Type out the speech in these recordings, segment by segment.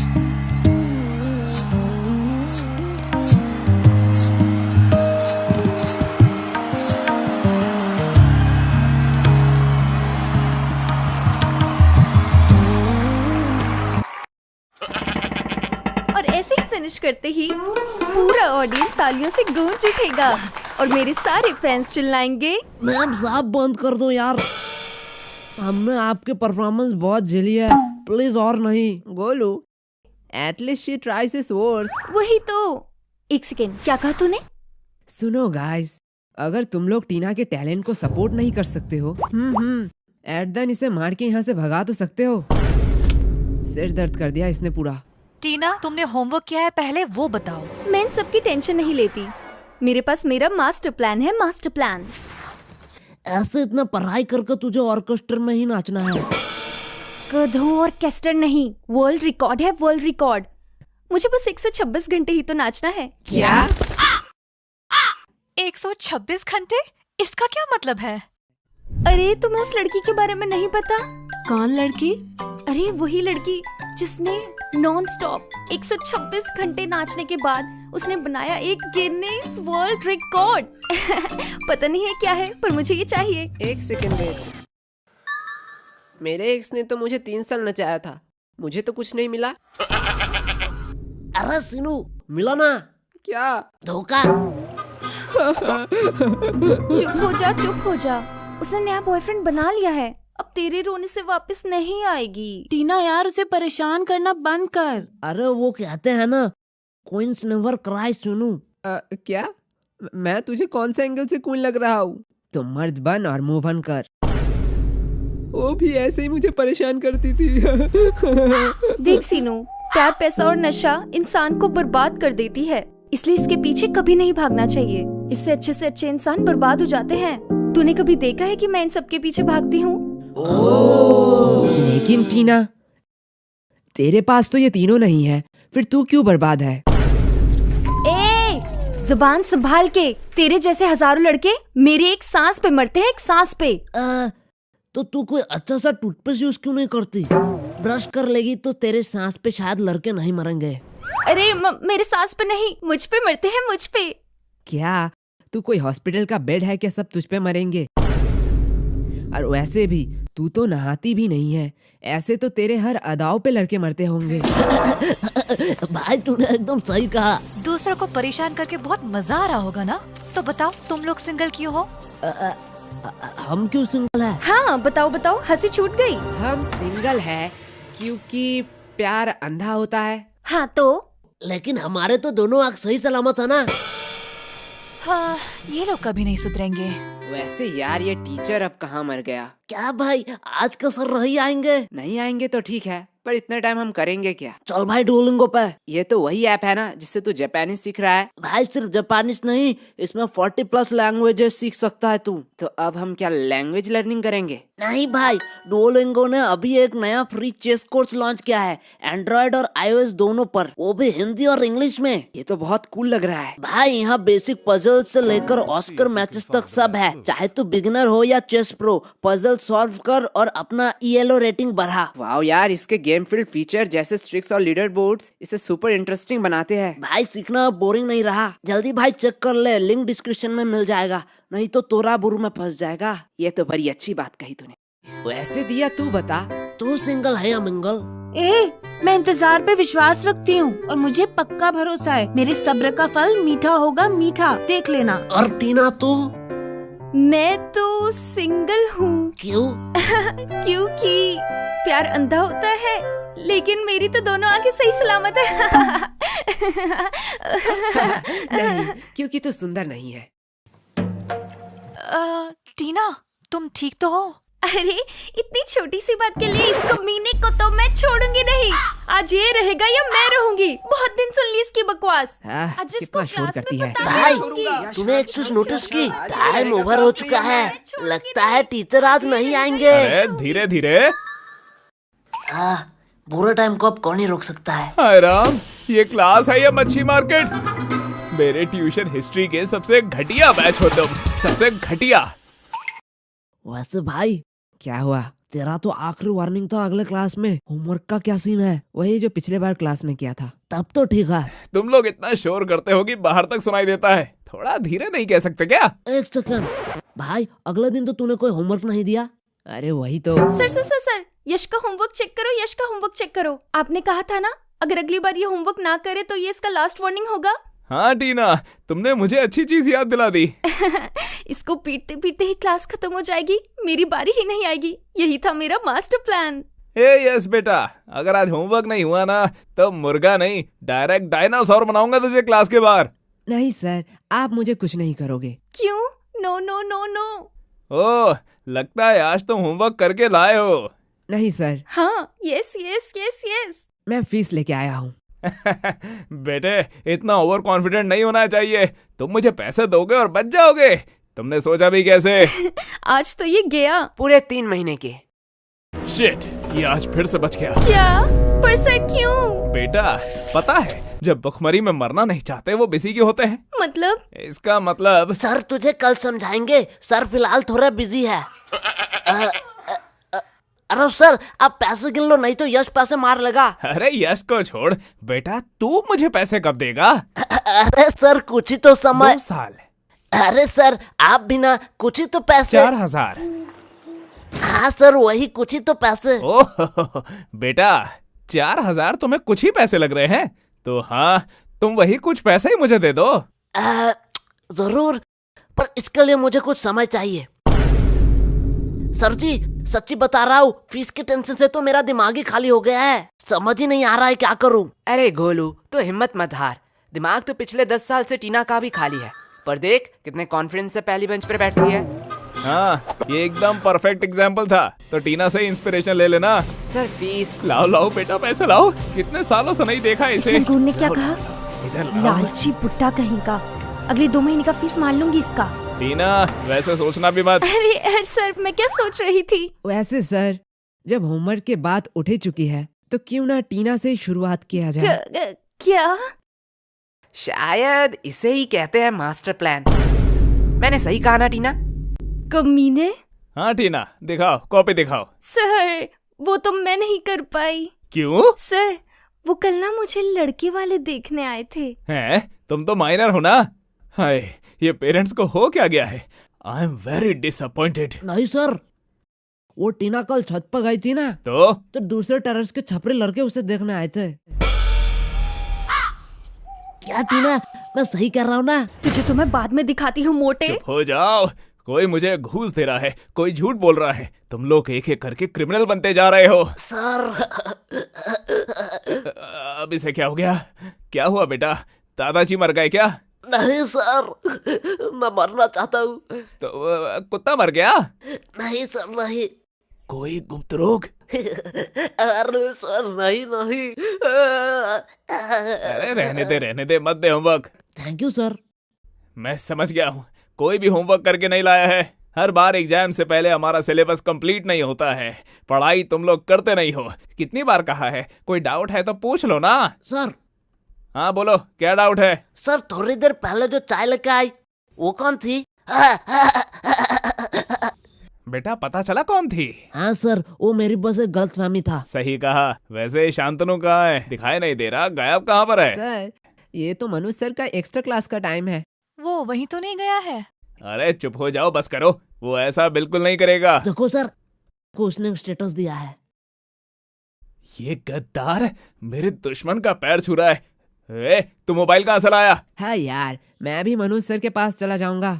और ऐसे ही फिनिश करते ही पूरा ऑडियंस तालियों से गूंज उठेगा और मेरे सारे फैंस चिल्लाएंगे, मैम साहब बंद कर दो यार, हमने आपके परफॉर्मेंस बहुत झेली है, प्लीज और नहीं। Golu, at least she tries his worst. वही तो। एक सेकेंड, क्या कहा तूने? सुनो गाइस, अगर तुम लोग टीना के टैलेंट को सपोर्ट नहीं कर सकते हो, एट देन इसे मार के यहाँ से भगा तो सकते हो। सिर दर्द कर दिया इसने पूरा। टीना, तुमने होमवर्क किया है पहले वो बताओ। मैं इन सबकी टेंशन नहीं लेती, मेरे पास मेरा मास्टर प्लान है, मास्टर प्लान। ऐसे इतना पढ़ाई करके तुझे ऑर्केस्ट्रा में ही नाचना है? गधों, ऑर्केस्ट्रा नहीं, वर्ल्ड रिकॉर्ड है, वर्ल्ड रिकॉर्ड। मुझे बस 126 घंटे ही तो नाचना है। क्या? 126 घंटे? इसका क्या मतलब है? अरे तुम्हें उस लड़की के बारे में नहीं पता? कौन लड़की? अरे वही लड़की जिसने नॉन स्टॉप 126 घंटे नाचने के बाद उसने बनाया एक गिनीज वर्ल्ड रिकॉर्ड। पता नहीं है क्या है, पर मुझे ये चाहिए। एक सेकंड वेट। मेरे एक्स ने तो मुझे 3 साल नचाया था, मुझे तो कुछ नहीं मिला। अरे सीनू, मिला ना? क्या? धोखा। चुप हो जा, चुप हो जा। उसने नया बॉयफ्रेंड बना लिया है, अब तेरे रोने से वापस नहीं आएगी। टीना यार, उसे परेशान करना बंद कर। अरे वो कहते हैं ना, क्वींस नेवर क्राई सीनू। क्या? मैं तुझे कौन से एंगल से क्वीन लग रहा हूँ? तो मर्द बन और मूव ऑन कर। वो भी ऐसे ही मुझे परेशान करती थी। देख सीनू, प्यार, पैसा और नशा इंसान को बर्बाद कर देती है, इसलिए इसके पीछे कभी नहीं भागना चाहिए। इससे अच्छे इंसान बर्बाद हो जाते हैं। तूने कभी देखा है कि मैं इन सबके पीछे भागती हूँ? लेकिन टीना, तेरे पास तो ये तीनों नहीं है, फिर तू क्यों बर्बाद है? ए, जुबान संभाल के। तेरे जैसे हजारों लड़के मेरे एक सांस पे मरते हैं, एक सांस पे। तो तू कोई अच्छा सा टूथपेस्ट यूज क्यों नहीं करती? ब्रश कर लेगी तो तेरे सांस पे शायद लड़के नहीं मरेंगे। अरे मेरे सांस पे नहीं, मुझ पे मरते हैं, मुझ पे। क्या तू कोई हॉस्पिटल का बेड है क्या? सब तुझ पे मरेंगे। और वैसे भी तू तो नहाती भी नहीं है, ऐसे तो तेरे हर अदाओं पे लड़के मरते होंगे। भाई तूने एकदम सही कहा। दूसरों को परेशान करके बहुत मजा आ रहा होगा ना? तो बताओ, तुम लोग सिंगल क्यों हो? हम क्यों सिंगल है? हाँ बताओ बताओ, हंसी छूट गई। हम सिंगल है क्योंकि प्यार अंधा होता है। हाँ तो? लेकिन हमारे तो दोनों आँख सही सलामत है ना। हाँ, ये लोग कभी नहीं सुधरेंगे। वैसे यार, ये टीचर अब कहाँ मर गया? क्या भाई, आज का सर नहीं आएंगे? नहीं आएंगे तो ठीक है, पर इतना टाइम हम करेंगे क्या? चल भाई डुओलिंगो पे। ये तो वही ऐप है ना जिससे तू जापानी सीख रहा है? भाई सिर्फ जापानीज नहीं, इसमें 40+ लैंग्वेजेस सीख सकता है तू। तो अब हम क्या लैंग्वेज लर्निंग करेंगे? नहीं भाई, डुओलिंगो ने अभी एक नया फ्री चेस कोर्स लॉन्च किया है, एंड्रॉइड और iOS दोनों पर, वो भी हिंदी और इंग्लिश में। ये तो बहुत कूल लग रहा है भाई। यहाँ बेसिक पजल से लेकर ऑस्कर मैचेस तक सब है। चाहे तू बिगिनर हो या चेस प्रो, पजल सॉल्व कर और अपना ELO रेटिंग बढ़ा। वाह यार, इसके गेम फील्ड फीचर जैसे स्ट्रिक्स और लीडर बोर्ड्स इसे सुपर इंटरेस्टिंग बनाते हैं। भाई सीखना बोरिंग नहीं रहा। जल्दी भाई चेक कर ले, लिंक डिस्क्रिप्शन में मिल जाएगा, नहीं तो तोरा बुरु में फंस जाएगा। ये तो बड़ी अच्छी बात कही तूने। वैसे दिया, तू बता, तू सिंगल है या मिंगल? मैं इंतजार पे विश्वास रखती हूँ और मुझे पक्का भरोसा है मेरे सब्र का फल मीठा होगा, मीठा, देख लेना। और टीना तू? मैं तो सिंगल हूँ। क्यों? क्योंकि प्यार अंधा होता है, लेकिन मेरी तो दोनों आंखें सही सलामत है। नहीं, क्योंकि तू सुंदर नहीं है। टीना, तुम ठीक तो हो? अरे इतनी छोटी सी बात के लिए इस कमीने को तो मैं छोड़ूंगी नहीं। आज ये रहेगा या मैं रहूंगी। बहुत दिन सुन ली इसकी बकवास। आज जिसको कितना शोर क्लास करती में है। पता भाई, नहीं तूने एक चीज नोटिस की? टाइम ओवर हो चुका है, लगता है टीचर आज नहीं आएंगे। अरे धीरे धीरे। बुरे टाइम को अब कौन ही रोक सकता है? हाय राम, ये क्लास है या मच्छी मार्केट? मेरे ट्यूशन हिस्ट्री के सबसे घटिया बैच हो तुम, सबसे घटिया। वैसे भाई क्या हुआ? तेरा तो आखिरी वार्निंग था अगले क्लास में। होमवर्क का क्या सीन है? वही जो पिछले बार क्लास में किया था। तब तो ठीक है। तुम लोग इतना शोर करते हो कि बाहर तक सुनाई देता है। थोड़ा धीरे नहीं कह सकते क्या? एक सेकंड भाई, अगले दिन तो तूने कोई होमवर्क नहीं दिया। अरे वही तो। सर, यश का होमवर्क चेक करो, यश का होमवर्क चेक करो। आपने कहा था ना, अगर अगली बार ये होमवर्क ना करे तो ये इसका लास्ट वार्निंग होगा। हाँ टीना, तुमने मुझे अच्छी चीज याद दिला दी। इसको पीटते पीटते ही क्लास खत्म हो जाएगी, मेरी बारी ही नहीं आएगी। यही था मेरा मास्टर प्लान। यस बेटा, अगर आज होमवर्क नहीं हुआ ना तो मुर्गा नहीं, डायरेक्ट डायनासोर बनाऊंगा तुझे क्लास के बाहर। नहीं सर, आप मुझे कुछ नहीं करोगे। क्यों? No no no no. Oh, लगता है आज तुम होमवर्क करके लाए हो। नहीं सर। हाँ, यस यस यस यस। मैं फीस लेके आया हूँ। बेटे, इतना ओवर कॉन्फिडेंट नहीं होना चाहिए। तुम मुझे पैसे दोगे और बच जाओगे। तुमने सोचा भी कैसे? आज तो ये गया। पूरे 3 महीने के। शिट, ये आज फिर से बच गया। क्या? पर सर क्यों? बेटा, पता है जब भुखमरी में मरना नहीं चाहते वो बिजी क्यों होते हैं? मतलब? इसका मतलब सर तुझे कल समझाएंगे, सर फिलहाल थोड़ा बिजी है। अरे सर, आप पैसे गिन लो, नहीं तो यश पैसे मार लेगा। अरे यश को छोड़ बेटा, तू मुझे पैसे कब देगा? अरे सर कुछ ही तो समय। 2 साल। अरे सर आप भी ना, कुछ ही तो पैसे। 4000। हाँ सर, वही कुछ ही तो पैसे। ओह बेटा, 4000 तुम्हें कुछ ही पैसे लग रहे हैं? तो हाँ, तुम वही कुछ पैसे ही मुझे दे दो। जरूर, पर इसके लिए मुझे कुछ समय चाहिए। सर जी सच्ची बता रहा हूँ, फीस की टेंशन से तो मेरा दिमाग ही खाली हो गया है। समझ ही नहीं आ रहा है क्या करूँ। अरे गोलू, तो हिम्मत मत हार। दिमाग तो पिछले 10 साल से टीना का भी खाली है, पर देख कितने कॉन्फिडेंस से पहली बेंच पर बैठती है। हाँ, ये एकदम परफेक्ट एग्जाम्पल था। तो टीना से इंस्पिरेशन ले लेना। Sir fees. लाओ लाओ बेटा, पैसे लाओ। कितने सालों से नहीं देखा इसे। इस अंकुर ने क्या कहा? इधर लाओ। लालची बुट्टा कहीं का। अगले 2 महीने का फीस मार लूंगी इसका। टीना, वैसे सोचना भी मत। अरे सर, मैं क्या सोच रही थी? वैसे सर, जब होमवर्क के बात उठे चुकी है तो क्यों ना टीना से ही शुरुआत किया जाए। क्या? शायद इसे ही कहते हैं मास्टर प्लान। मैंने सही कहा ना टीना? कमीने। हाँ टीना, दिखाओ, कॉपी दिखाओ। सर, वो तो मैं नहीं कर पाई। क्यों? सर, वो कल ना मुझे लड़के वाले देखने आए थे। हैं? तुम तो माइनर हो ना? हाय, ये पेरेंट्स को हो क्या गया है? I am very disappointed. नहीं सर, वो टीना कल छत पर गई थी ना, तो दूसरे टेरेस के छपरे लड़के उसे देखने आए थे। क्या टीना, मैं सही कर रहा हूँ ना? तुझे तो मैं बाद में दिखाती हूँ मोटे। चुप हो जाओ। कोई मुझे घूस दे रहा है, कोई झूठ बोल रहा है। तुम लोग एक एक करके क्रिमिनल बनते जा रहे हो। सर अब इसे क्या हो गया? क्या हुआ बेटा? दादाजी मर गए क्या? नहीं सर, मैं मरना चाहता हूँ। तो कुत्ता मर गया? नहीं सर नहीं। कोई गुप्त रोग? अरे सर नहीं नहीं। अरे रहने दे, मत दे होमवर्क। Thank you sir. मैं समझ गया हूँ, कोई भी होमवर्क करके नहीं लाया है। हर बार एग्जाम से पहले हमारा सिलेबस कंप्लीट नहीं होता है। पढ़ाई तुम लोग करते नहीं हो। कितनी बार कहा है, कोई डाउट है तो पूछ लो ना। सर। हाँ बोलो, क्या डाउट है? सर थोड़ी देर पहले जो चाय लेके आई वो कौन थी? बेटा पता चला कौन थी? हाँ सर, वो मेरी बस एक गलतफहमी था। सही कहा। वैसे शांतनु कहाँ है? दिखाई नहीं दे रहा, गायब कहाँ पर है? सर, ये तो मनोज सर का एक्स्ट्रा क्लास का टाइम है। वो वहीं तो नहीं गया है? अरे चुप हो जाओ, बस करो। वो ऐसा बिल्कुल नहीं करेगा। देखो सर, को उसने स्टेटस दिया है। ये गद्दार मेरे दुश्मन का पैर छू रहा है। तू मोबाइल कहाँ से लाया? हाँ यार, मैं भी मनोज सर के पास चला जाऊंगा।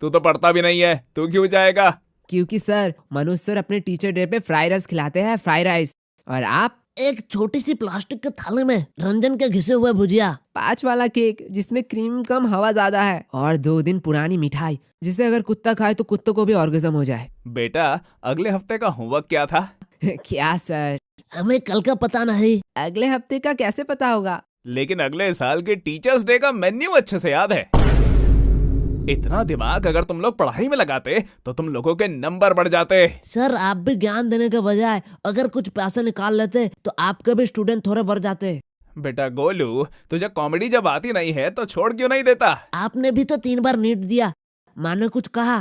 तू तो पढ़ता भी नहीं है, तू क्यों जाएगा? क्योंकि सर, मनोज सर अपने टीचर डे पे फ्राइड राइस खिलाते हैं, फ्राइड राइस। और आप? एक छोटी सी प्लास्टिक के थाली में रंजन के घिसे हुए भुजिया, 5 वाला केक जिसमें क्रीम कम हवा ज्यादा है, और 2 दिन पुरानी मिठाई जिसे अगर कुत्ता खाए तो कुत्तों को भी ऑर्गेज्म हो जाए। बेटा अगले हफ्ते का होमवर्क क्या था? क्या सर? हमें कल का पता नहीं। अगले हफ्ते का कैसे पता होगा? लेकिन अगले साल के टीचर्स डे का मेन्यू अच्छे से याद है। इतना दिमाग अगर तुम लोग पढ़ाई में लगाते तो तुम लोगों के नंबर बढ़ जाते। सर आप भी ज्ञान देने के बजाय अगर कुछ पैसे निकाल लेते तो आपके भी स्टूडेंट थोड़े बढ़ जाते। बेटा गोलू, तुझे कॉमेडी जब आती नहीं है तो छोड़ क्यों नहीं देता? आपने भी तो 3 बार नीट दिया, माने कुछ कहा?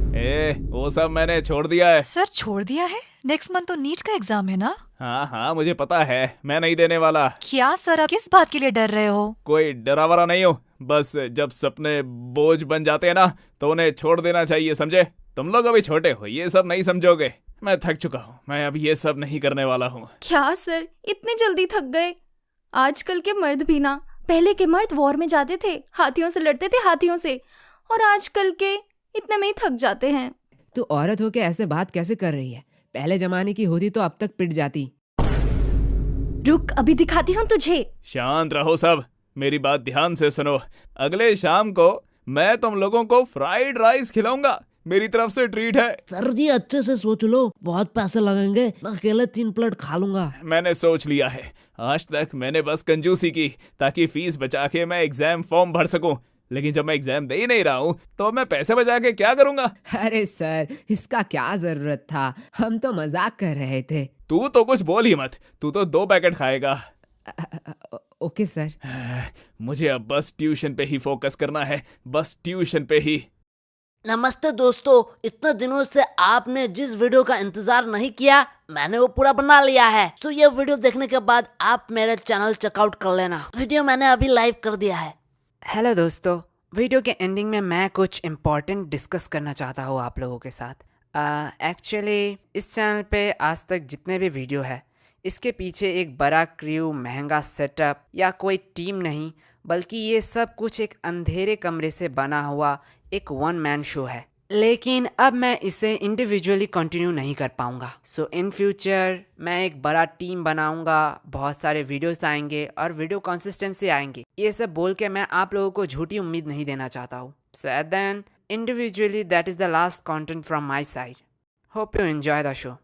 वो सब मैंने छोड़ दिया है। सर छोड़ दिया है? नेक्स्ट मंथ तो नीट का एग्जाम है ना? हाँ हाँ मुझे पता है, मैं नहीं देने वाला। क्या सर, आप किस बात के लिए डर रहे हो? कोई डरा वरा नहीं हूँ, बस जब सपने बोझ बन जाते हैं ना तो उन्हें छोड़ देना चाहिए, समझे? तुम लोग अभी छोटे हो, ये सब नहीं समझोगे। मैं थक चुका हूँ, मैं अब ये सब नहीं करने वाला हूँ। क्या सर, इतने जल्दी थक गए? आजकल के मर्द भी ना, पहले के मर्द वॉर में जाते थे, हाथियों से लड़ते थे, हाथियों से, और आजकल के इतने में ही थक जाते हैं। तू औरत होके ऐसे बात कैसे कर रही है? पहले जमाने की होती तो अब तक पिट जाती। रुक, अभी दिखाती हूँ तुझे। शांत रहो सब, मेरी बात ध्यान से सुनो। अगले शाम को मैं तुम लोगों को फ्राइड राइस खिलाऊंगा, मेरी तरफ से ट्रीट है। सर जी अच्छे से सोच लो, बहुत पैसे लगेंगे, मैं अकेले 3 प्लेट खा लूंगा। मैंने सोच लिया है, आज तक मैंने बस कंजूसी की ताकि फीस बचा के मैं एग्जाम फॉर्म भर सकूं, लेकिन जब मैं एग्जाम दे ही नहीं रहा हूँ तो मैं पैसे बचा के क्या करूंगा? अरे सर, इसका क्या जरूरत था, हम तो मजाक कर रहे थे। तू तो कुछ बोल ही मत, तू तो 2 पैकेट खाएगा। Okay sir. मुझे अब बस ट्यूशन पे ही फोकस करना है, बस ट्यूशन पे ही। नमस्ते दोस्तों, इतने दिनों से आपने जिस वीडियो का इंतजार नहीं किया, मैंने वो पूरा बना लिया है। सो ये वीडियो देखने के बाद आप मेरे चैनल चेकआउट कर लेना, वीडियो मैंने अभी लाइव कर दिया है। हेलो दोस्तों, वीडियो के एंडिंग में मैं कुछ इम्पोर्टेंट डिस्कस करना चाहता हूँ आप लोगों के साथ। एक्चुअली इस चैनल पे आज तक जितने भी वीडियो है, इसके पीछे एक बड़ा क्रू, महंगा सेटअप या कोई टीम नहीं, बल्कि ये सब कुछ एक अंधेरे कमरे से बना हुआ एक 1 मैन शो है। लेकिन अब मैं इसे इंडिविजुअली कंटिन्यू नहीं कर पाऊंगा। सो इन फ्यूचर मैं एक बड़ा टीम बनाऊंगा, बहुत सारे वीडियोस आएंगे और वीडियो कंसिस्टेंसी आएंगी। ये सब बोल के मैं आप लोगों को झूठी उम्मीद नहीं देना चाहता हूँ। So at then individually that is the last content from my side. Hope you enjoy the show.